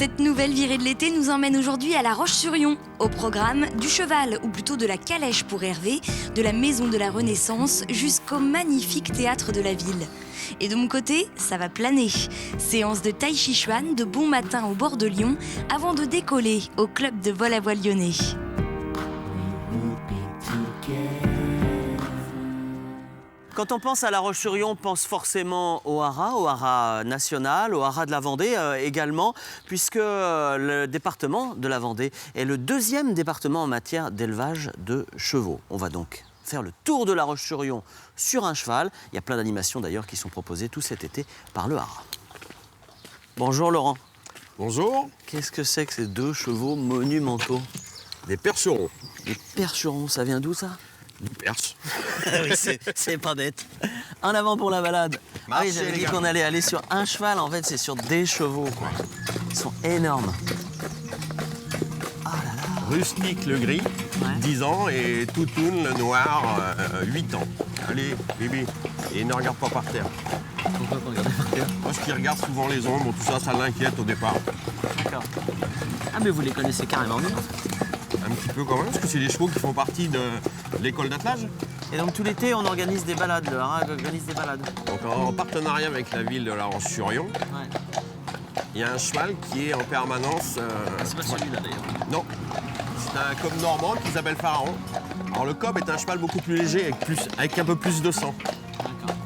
Cette nouvelle virée de l'été nous emmène aujourd'hui à La Roche-sur-Yon. Au programme, du cheval, ou plutôt de la calèche pour Hervé, de la Maison de la Renaissance jusqu'au magnifique théâtre de la ville. Et de mon côté, ça va planer. Séance de Tai Chi Chuan de bon matin au bord de Lyon avant de décoller au club de vol à voile lyonnais. Quand on pense à La Roche-sur-Yon, on pense forcément au haras national, au haras de la Vendée également, puisque le département de la Vendée est le deuxième département en matière d'élevage de chevaux. On va donc faire le tour de La Roche-sur-Yon sur un cheval. Il y a plein d'animations d'ailleurs qui sont proposées tout cet été par le haras. Bonjour Laurent. Bonjour. Qu'est-ce que c'est que ces deux chevaux monumentaux? Des percherons. Des percherons, ça vient d'où ça? Du Perche. Oui, c'est pas bête. En avant pour la balade. Marchez, Oui, j'avais les dit gars. qu'on allait aller sur un cheval, en fait, c'est sur des chevaux, quoi. Ils sont énormes. Rustique le gris, Ouais. 10 ans, et Toutoun le noir, 8 ans. Allez, bébé, et ne regarde pas par terre. Pourquoi vous regardez par terre? Moi, je qui regarde souvent les ombres, tout ça, ça l'inquiète au départ. D'accord. Ah, mais vous les connaissez carrément bien. Un petit peu quand même, parce que c'est des chevaux qui font partie de l'école d'attelage. Et donc, tout l'été, on organise des balades. Le haras organise des balades. Donc, en partenariat avec la ville de La Roche-sur-Yon, Ouais. il y a un cheval qui est en permanence... C'est pas celui-là, d'ailleurs. Non, c'est un cob normand qui s'appelle Pharaon. Alors, le cob est un cheval beaucoup plus léger, avec un peu plus de sang. D'accord.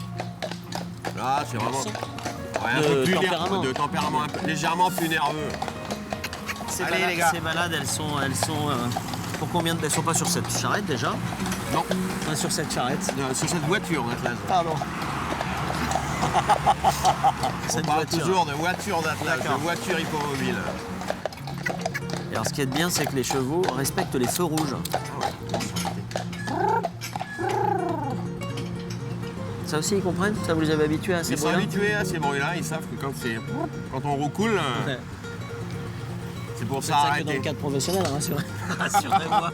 Là, c'est vraiment... sang Ouais, un De peu plus tempérament. de tempérament, un peu, légèrement plus nerveux. Allez, les gars. Ces balades, elles sont pour combien de... Elles sont pas sur cette charrette, déjà? Non, Enfin, sur cette charrette. sur cette voiture, d'attelage. Pardon. On Cette parle voiture. toujours de voiture d'attelage, D'accord. de voiture hippomobile. Et alors, ce qui est bien, c'est que les chevaux respectent les feux rouges. Ça aussi, ils comprennent? Ça, vous les avez habitués à ces Ils sont bruits-là? habitués à ces bruits-là, ils savent que quand on roucoule, Ouais. c'est pour C'est ça ça que dans arrêter. le cadre professionnel, rassurez-moi.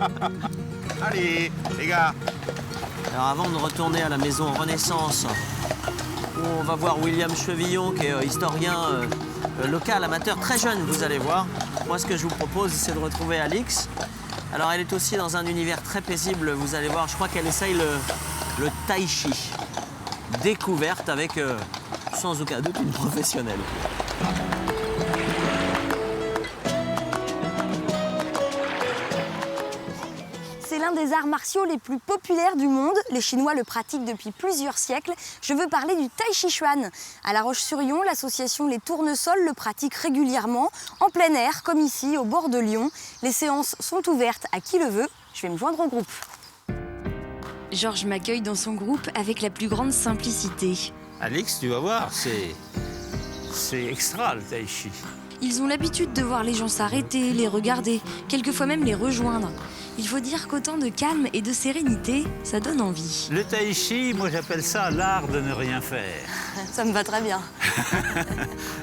Allez, les gars. Alors, avant de retourner à la Maison Renaissance, où on va voir William Chevillon, qui est historien local, amateur, très jeune, vous allez voir. Moi, ce que je vous propose, c'est de retrouver Alix. Alors, elle est aussi dans un univers très paisible, vous allez voir. Je crois qu'elle essaye le tai chi. Découverte avec, sans aucun doute, une professionnelle. C'est l'un des arts martiaux les plus populaires du monde. Les Chinois le pratiquent depuis plusieurs siècles. Je veux parler du Tai Chi Chuan. À La Roche-sur-Yon, l'association Les Tournesols le pratique régulièrement, en plein air, comme ici, au bord de Lyon. Les séances sont ouvertes à qui le veut. Je vais me joindre au groupe. Georges m'accueille dans son groupe avec la plus grande simplicité. Alix, tu vas voir, c'est extra le tai chi. Ils ont l'habitude de voir les gens s'arrêter, les regarder, quelquefois même les rejoindre. Il faut dire qu'autant de calme et de sérénité, ça donne envie. Le tai chi, moi j'appelle ça l'art de ne rien faire. Ça me va très bien.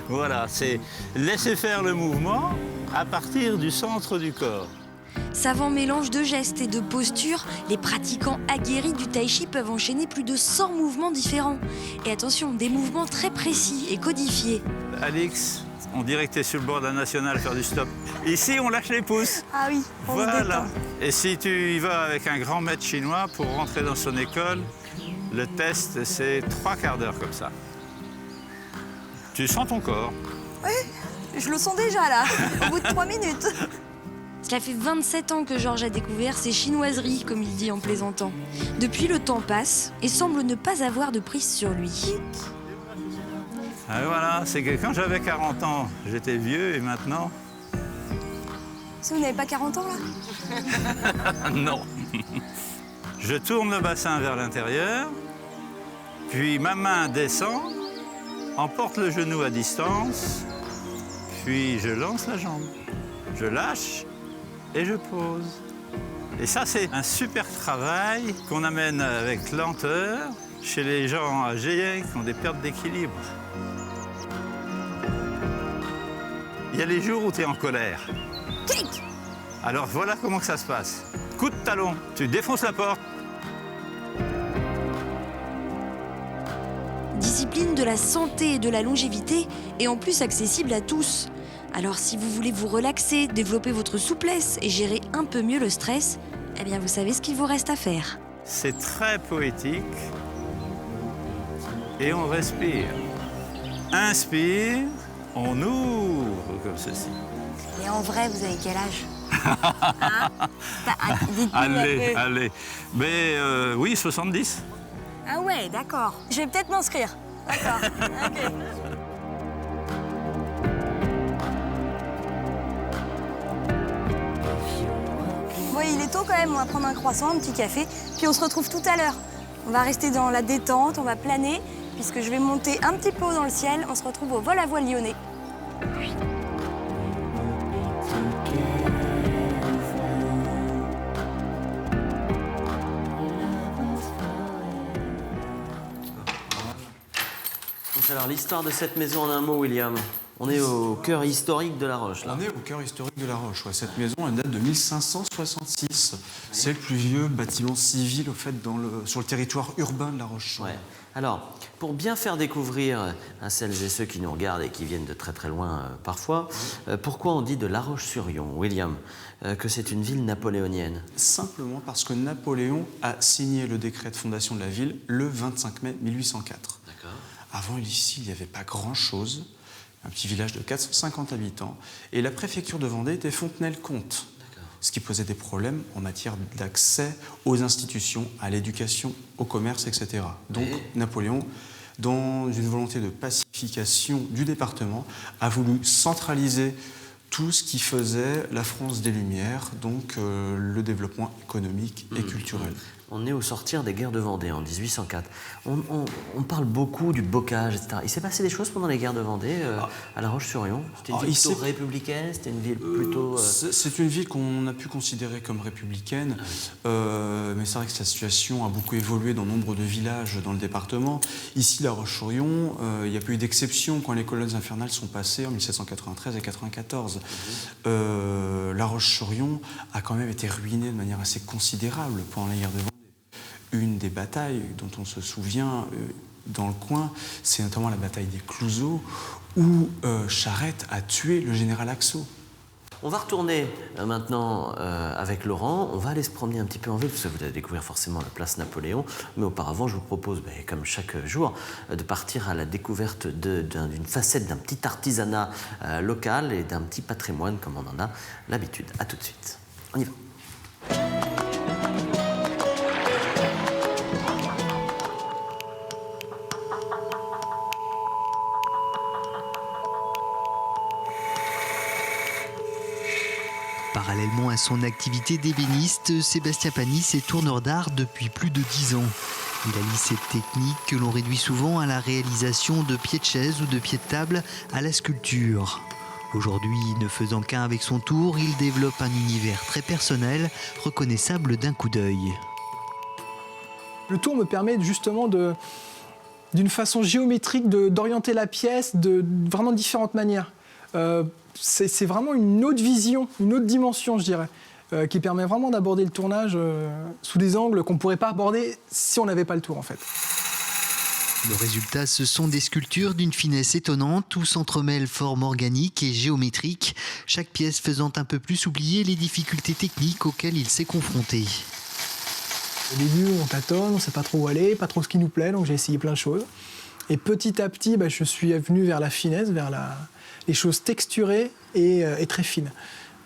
Voilà, c'est laisser faire le mouvement à partir du centre du corps. Savant mélange de gestes et de postures, les pratiquants aguerris du tai chi peuvent enchaîner plus de 100 mouvements différents. Et attention, des mouvements très précis et codifiés. Alix, on dirait que tu es sur le bord d'un national faire du stop. Ici, on lâche les pouces. Ah oui, on se Voilà. détend. Et si tu y vas avec un grand maître chinois pour rentrer dans son école, le test, c'est 3 quarts d'heure comme ça. Tu sens ton corps. Je le sens déjà là, au bout de 3 minutes. Cela fait 27 ans que Georges a découvert ces chinoiseries, comme il dit en plaisantant. Depuis, le temps passe et semble ne pas avoir de prise sur lui. Ah, voilà, c'est que quand j'avais 40 ans, j'étais vieux et maintenant... Si vous n'avez pas 40 ans là? Non. Je tourne le bassin vers l'intérieur, puis ma main descend, emporte le genou à distance, puis je lance la jambe. Je lâche et je pose. Et ça, c'est un super travail qu'on amène avec lenteur chez les gens âgés qui ont des pertes d'équilibre. Il y a les jours où tu es en colère. Kick! Alors voilà comment que ça se passe. Coup de talon, tu défonces la porte. Discipline de la santé et de la longévité et en plus accessible à tous. Alors si vous voulez vous relaxer, développer votre souplesse et gérer un peu mieux le stress, eh bien vous savez ce qu'il vous reste à faire. C'est très poétique. Et on respire. Inspire, on ouvre comme ceci. Et en vrai, vous avez quel âge? Hein? Dites-nous un peu. Allez. Mais oui, 70. Ah ouais, d'accord. Je vais peut-être m'inscrire. D'accord. Ok. Bon, il est tôt quand même, on va prendre un croissant, un petit café, puis on se retrouve tout à l'heure. On va rester dans la détente, on va planer, puisque je vais monter un petit peu haut dans le ciel. On se retrouve au vol à voile lyonnais. Alors, l'histoire de cette maison en un mot, William. On est au cœur historique de La Roche, là. On est au cœur historique de La Roche. Ouais. Cette maison, elle date de 1566. C'est le plus vieux bâtiment civil, au fait, sur le territoire urbain de La Roche. Ouais. Alors, pour bien faire découvrir à celles et ceux qui nous regardent et qui viennent de très très loin parfois, pourquoi on dit de La Roche-sur-Yon, William, que c'est une ville napoléonienne? Simplement parce que Napoléon a signé le décret de fondation de la ville le 25 mai 1804. D'accord. Avant, ici, il n'y avait pas grand-chose. Un petit village de 450 habitants. Et la préfecture de Vendée était Fontenay-le-Comte. Ce qui posait des problèmes en matière d'accès aux institutions, à l'éducation, au commerce, etc. Donc Napoléon, dans une volonté de pacification du département, a voulu centraliser tout ce qui faisait la France des Lumières, donc le développement économique et culturel. On est au sortir des guerres de Vendée en 1804. On parle beaucoup du bocage, etc. Il s'est passé des choses pendant les guerres de Vendée à La Roche-sur-Yon? C'était une ville plutôt républicaine? C'était une ville plutôt... C'est une ville qu'on a pu considérer comme républicaine, mais c'est vrai que sa situation a beaucoup évolué dans nombre de villages dans le département. Ici, La Roche-sur-Yon, il n'y a pas eu d'exception quand les colonnes infernales sont passées en 1793 et 94. La Roche-sur-Yon a quand même été ruinée de manière assez considérable pendant la guerre de Vendée. Une des batailles dont on se souvient dans le coin, c'est notamment la bataille des Clouseaux, où Charette a tué le général Axo. On va retourner maintenant avec Laurent. On va aller se promener un petit peu en ville, parce que vous allez découvrir forcément la place Napoléon. Mais auparavant, je vous propose, comme chaque jour, de partir à la découverte d'une facette d'un petit artisanat local et d'un petit patrimoine, comme on en a l'habitude. À tout de suite. On y va. Parallèlement à son activité d'ébéniste, Sébastien Panis est tourneur d'art depuis plus de 10 ans. Il allie cette technique que l'on réduit souvent à la réalisation de pieds de chaise ou de pieds de table à la sculpture. Aujourd'hui, ne faisant qu'un avec son tour, il développe un univers très personnel, reconnaissable d'un coup d'œil. Le tour me permet justement d'une façon géométrique d'orienter la pièce de vraiment différentes manières. C'est vraiment une autre vision, une autre dimension, je dirais, qui permet vraiment d'aborder le tournage sous des angles qu'on ne pourrait pas aborder si on n'avait pas le tour, en fait. Le résultat, ce sont des sculptures d'une finesse étonnante où s'entremêlent formes organiques et géométriques, chaque pièce faisant un peu plus oublier les difficultés techniques auxquelles il s'est confronté. Au début, on tâtonne, on ne sait pas trop où aller, pas trop ce qui nous plaît, donc j'ai essayé plein de choses. Et petit à petit, je suis venu vers la finesse, vers les choses texturées et très fines.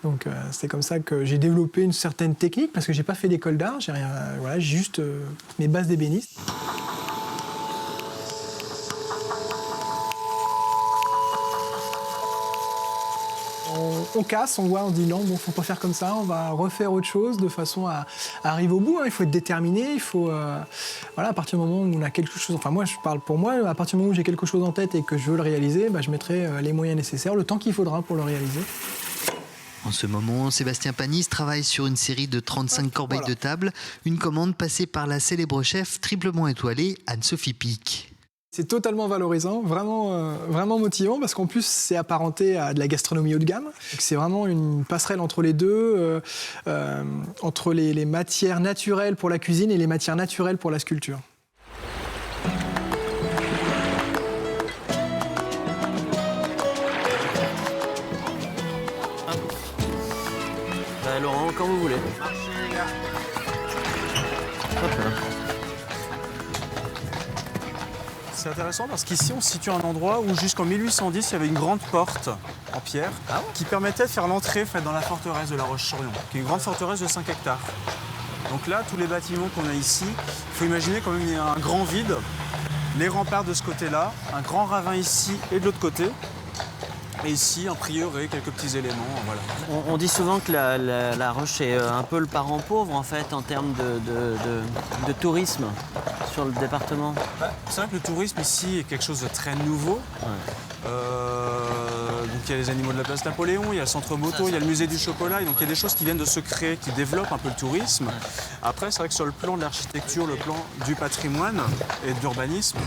Donc c'est comme ça que j'ai développé une certaine technique, parce que j'ai pas fait d'école d'art, j'ai juste mes bases d'ébéniste. On casse, on voit, on dit non, bon, faut pas faire comme ça, on va refaire autre chose de façon à arriver au bout. Il faut être déterminé, il faut, à partir du moment où on a quelque chose, enfin moi je parle pour moi, à partir du moment où j'ai quelque chose en tête et que je veux le réaliser, je mettrai les moyens nécessaires, le temps qu'il faudra pour le réaliser. En ce moment, Sébastien Panis travaille sur une série de 35 corbeilles de table, une commande passée par la célèbre chef triplement étoilée Anne-Sophie Pic. C'est totalement valorisant, vraiment motivant, parce qu'en plus, c'est apparenté à de la gastronomie haut de gamme. C'est vraiment une passerelle entre les deux, entre les matières naturelles pour la cuisine et les matières naturelles pour la sculpture. quand vous voulez. Hop là. C'est intéressant parce qu'ici on se situe à un endroit où jusqu'en 1810 il y avait une grande porte en pierre qui permettait de faire l'entrée en fait, dans la forteresse de La Roche-sur-Yon, qui est une grande forteresse de 5 hectares. Donc là, tous les bâtiments qu'on a ici, il faut imaginer quand même qu'il y a un grand vide, les remparts de ce côté-là, un grand ravin ici et de l'autre côté. Et ici, un prieuré, quelques petits éléments, voilà. On dit souvent que la Roche est un peu le parent pauvre en fait en termes de tourisme sur le département. C'est vrai que le tourisme ici est quelque chose de très nouveau. Ouais. Donc il y a les animaux de la place Napoléon, il y a le centre moto, il y a le musée du chocolat. Et donc il y a des choses qui viennent de se créer, qui développent un peu le tourisme. Après, c'est vrai que sur le plan de l'architecture, le plan du patrimoine et de l'urbanisme,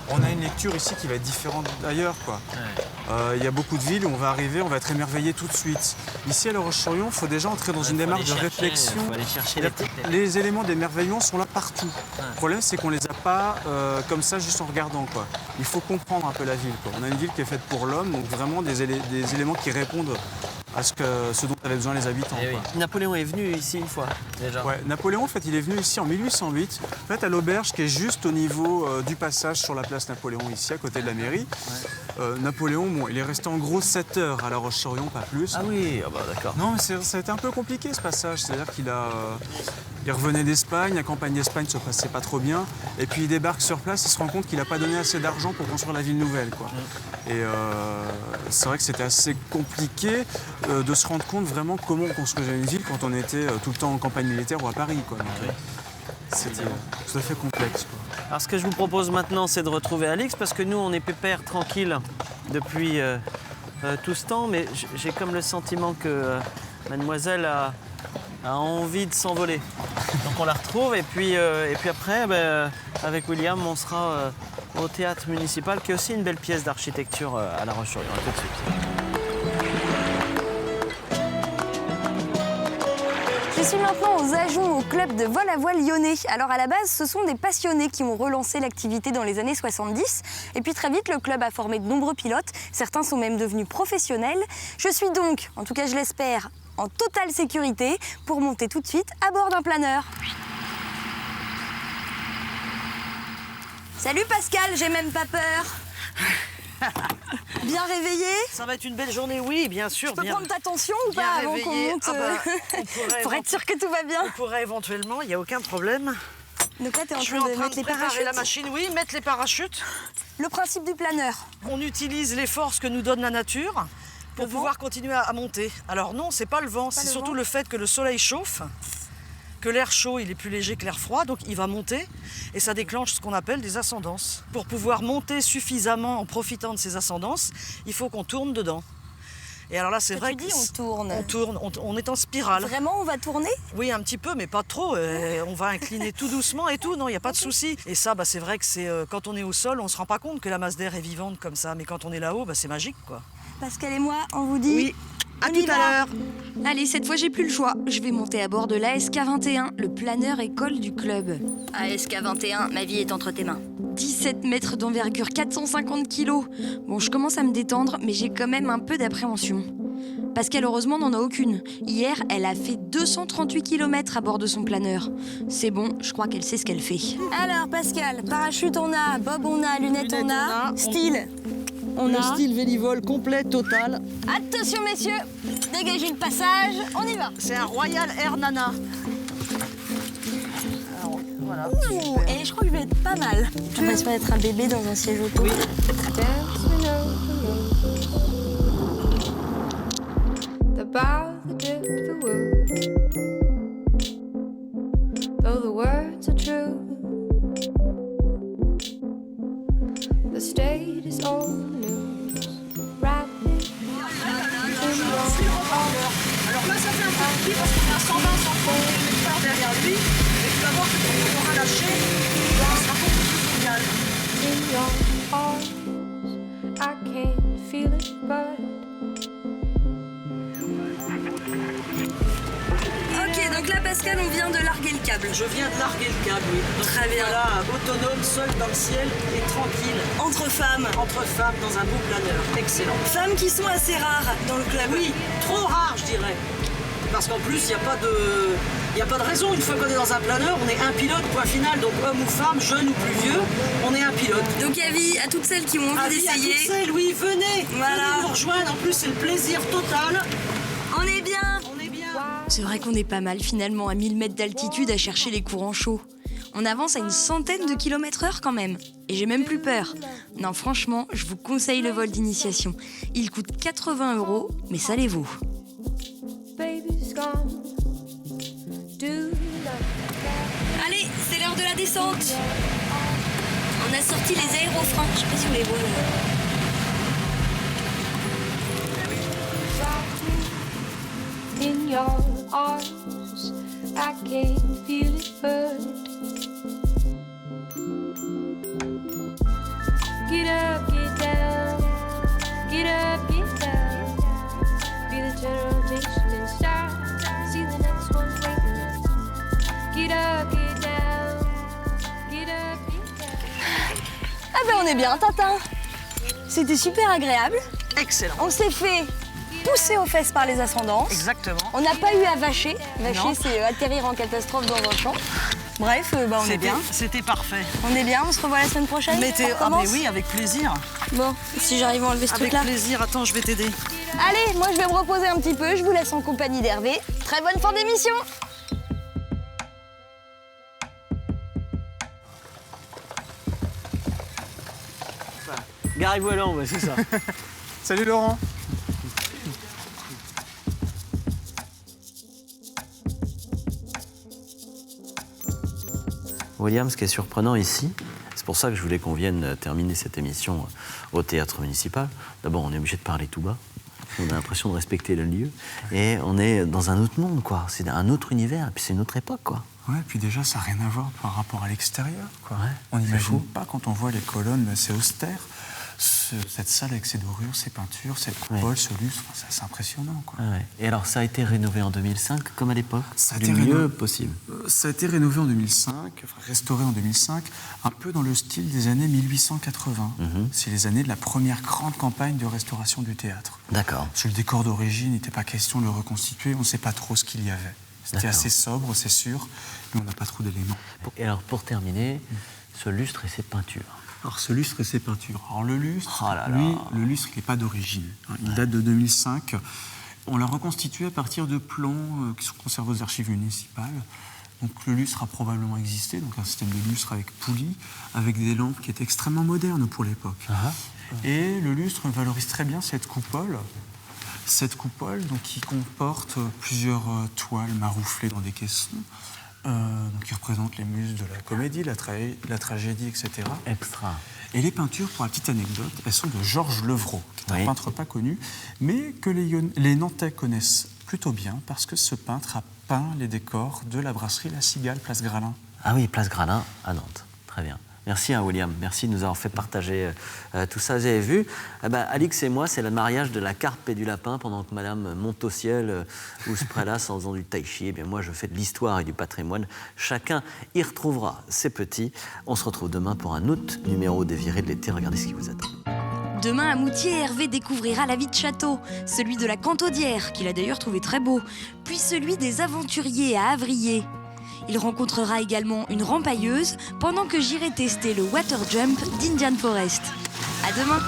on a une lecture ici qui va être différente d'ailleurs, quoi. Il y a beaucoup de villes où on va arriver, on va être émerveillé tout de suite. Ici à La Roche-sur-Yon, il faut déjà entrer dans une démarche de réflexion. Faut aller chercher Les éléments d'émerveillement sont là partout. Le problème, c'est qu'on les a pas comme ça juste en regardant, quoi. Il faut comprendre un peu la ville, quoi. On a une ville qui est faite pour l'homme, donc vraiment des éléments qui répondent à ce dont avaient besoin les habitants. Quoi. Napoléon est venu ici une fois déjà. Ouais, Napoléon, en fait, il est venu ici en 1808, en fait, à l'auberge qui est juste au niveau du passage sur la place Napoléon, ici, à côté de la mairie. Napoléon, bon, il est resté en gros 7 heures à La Roche-sur-Yon, pas plus. Ah oui, ah bah d'accord. Non, mais ça a été un peu compliqué ce passage, c'est-à-dire il revenait d'Espagne, la campagne d'Espagne se passait pas trop bien, et puis il débarque sur place, il se rend compte qu'il n'a pas donné assez d'argent pour construire la ville nouvelle, quoi. Et c'est vrai que c'était assez compliqué de se rendre compte vraiment comment on construisait une ville quand on était tout le temps en campagne militaire ou à Paris, quoi. C'était tout à fait complexe, quoi. Alors ce que je vous propose maintenant, c'est de retrouver Alix, parce que nous, on est pépère, tranquille, depuis tout ce temps, mais j'ai comme le sentiment que mademoiselle a envie de s'envoler. Donc on la retrouve, et puis après, avec William, on sera au théâtre municipal, qui est aussi une belle pièce d'architecture à La Roche-sur-Yon. À tout de suite. Je suis maintenant aux Ajoncs, au club de vol à voile lyonnais. Alors à la base, ce sont des passionnés qui ont relancé l'activité dans les années 70. Et puis très vite, le club a formé de nombreux pilotes. Certains sont même devenus professionnels. Je suis donc, en tout cas je l'espère, en totale sécurité pour monter tout de suite à bord d'un planeur. Salut Pascal, j'ai même pas peur. Bien réveillé? Ça va être une belle journée, oui, bien sûr. Je peux prendre ta tension ou bien pas avant qu'on réveillé. monte Pour être sûr que tout va bien. On pourrait éventuellement, il n'y a aucun problème. Donc là, tu es en Je suis train en de train mettre de les préparer parachutes. la machine, oui, mettre les parachutes. Le principe du planeur. On utilise les forces que nous donne la nature pour pouvoir continuer à monter. Alors non, c'est pas le vent, c'est surtout le fait que le soleil chauffe, que l'air chaud il est plus léger que l'air froid, donc il va monter et ça déclenche ce qu'on appelle des ascendances. Pour pouvoir monter suffisamment en profitant de ces ascendances, il faut qu'on tourne dedans. Et alors là, c'est vrai que on tourne. On tourne, on est en spirale. Vraiment, on va tourner? Oui, un petit peu, mais pas trop. On va incliner tout doucement et tout, non, il n'y a pas de souci. Et ça, c'est vrai que quand on est au sol, on ne se rend pas compte que la masse d'air est vivante comme ça. Mais quand on est là-haut, c'est magique, quoi. Pascal et moi, on vous dit... Oui, à tout à l'heure. Allez, cette fois, j'ai plus le choix. Je vais monter à bord de l'ASK21, le planeur école du club. ASK21, ma vie est entre tes mains. 17 mètres d'envergure, 450 kilos. Bon, je commence à me détendre, mais j'ai quand même un peu d'appréhension. Pascal, heureusement, n'en a aucune. Hier, elle a fait 238 km à bord de son planeur. C'est bon, je crois qu'elle sait ce qu'elle fait. Alors, Pascal, parachute on a, bob on a, lunettes on a, style on a. Style Vélivol complet, total. Attention, messieurs, dégagez le passage, on y va. C'est un Royal Air Nana. Alors, voilà. Et je crois que je vais être pas mal. Je vais pas être un bébé dans un siège auto. Oui. About the dip of the world, though the words are true, the state is all news. Right Alors là, ça fait un peu de bruit parce qu'on a 120, 130 km/h derrière lui. Et tu vas voir que quand on aura lâché, ça sera beaucoup plus génial. in your arms, I can't feel it, but Ok, donc là, Pascal, on vient de larguer le câble. Je viens de larguer le câble, oui. Donc, Très bien. Voilà, autonome, seul dans le ciel et tranquille. Entre femmes. Entre femmes dans un beau planeur. Excellent. Femmes qui sont assez rares dans le club. Oui, trop rare, je dirais. Parce qu'en plus, il n'y a pas de raison. Une fois qu'on est dans un planeur, on est un pilote, point final. Donc homme ou femme, jeune ou plus vieux, on est un pilote. Donc avis à toutes celles qui ont envie Avis à d'essayer. toutes celles, oui, venez. Voilà. Venez nous rejoindre. En plus, c'est le plaisir total. On est bien. On est bien. C'est vrai qu'on est pas mal finalement à 1000 mètres d'altitude à chercher les courants chauds. On avance à une centaine de km/h quand même. Et j'ai même plus peur. Non, franchement, je vous conseille le vol d'initiation. Il coûte 80 €, mais ça les vaut. Baby's gone. Do not Allez, c'est l'heure de la descente. On a sorti les aérofreins. Je sais pas si vous les voyez là. in your arms. I can feel it burn. Get up, get down. Get up, get down. Feel the generation inside. See the next one waiting. Get up, get down. Get up, get down. Ah ben on est bien, Tintin. C'était super agréable. Excellent. On s'est fait pousser aux fesses par les ascendances. Exactement. On n'a pas eu à vacher. Vacher, Non. c'est atterrir en catastrophe dans un champ. Bref, on est bien. C'était parfait. On est bien, on se revoit la semaine prochaine. On Ah recommence mais oui, avec plaisir. Bon, si j'arrive à enlever ce Avec truc-là. plaisir. Attends, je vais t'aider. Allez, moi je vais me reposer un petit peu, je vous laisse en compagnie d'Hervé. Très bonne fin d'émission. Gary Volant, ouais, c'est ça. Salut Laurent. William, ce qui est surprenant ici, c'est pour ça que je voulais qu'on vienne terminer cette émission au théâtre municipal. D'abord, on est obligé de parler tout bas. On a l'impression de respecter le lieu. Et on est dans un autre monde, quoi. C'est un autre univers, et puis c'est une autre époque, quoi. Ouais, puis déjà, ça n'a rien à voir par rapport à l'extérieur, quoi. Ouais, On c'est n'imagine fou. pas quand on voit les colonnes, c'est austère. Cette salle avec ses dorures, ses peintures, cette coupole, ce lustre, c'est impressionnant, quoi. Ah ouais. Et alors, ça a été rénové en 2005, comme à l'époque, Ça a du été mieux rénové. possible. Ça a été rénové en 2005, enfin, restauré en 2005, un peu dans le style des années 1880. C'est les années de la première grande campagne de restauration du théâtre. D'accord. Sur le décor d'origine, il n'était pas question de le reconstituer, on ne sait pas trop ce qu'il y avait. C'était D'accord. assez sobre, c'est sûr, mais on n'a pas trop d'éléments. Et alors, pour terminer, ce lustre et ces peintures. Alors, ce lustre et ses peintures. Alors, le lustre, Oh là là. lui, le lustre, il n'est pas d'origine. Hein. Il date de 2005. On l'a reconstitué à partir de plans qui sont conservés aux archives municipales. Donc, le lustre a probablement existé, donc un système de lustre avec poulie, avec des lampes qui étaient extrêmement modernes pour l'époque. Et le lustre valorise très bien cette coupole. Cette coupole, donc, qui comporte plusieurs toiles marouflées dans des caissons. Donc, qui représentent les muses de la comédie, la tragédie, etc. Extra. Et les peintures, pour la petite anecdote, elles sont de Georges Levrault, qui est un Oui. peintre pas connu, mais que les Nantais connaissent plutôt bien, parce que ce peintre a peint les décors de la brasserie La Cigale, place Gralin. Ah oui, place Gralin à Nantes. Très bien. Merci William, merci de nous avoir fait partager tout ça. Vous avez vu, Alix et moi, c'est le mariage de la carpe et du lapin pendant que madame monte au ciel ou se prélasse en faisant du tai chi. Eh bien moi, je fais de l'histoire et du patrimoine. Chacun y retrouvera ses petits. On se retrouve demain pour un autre numéro des Virées de l'été. Regardez ce qui vous attend. Demain à Moutier, Hervé découvrira la vie de château, celui de la Cantaudière, qu'il a d'ailleurs trouvé très beau, puis celui des aventuriers à Avrier. Il rencontrera également une rempailleuse pendant que j'irai tester le water jump d'Indian Forest. À demain.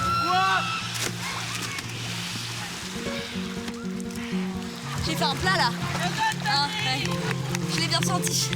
J'ai fait un plat là. Ah, ouais. Je l'ai bien senti.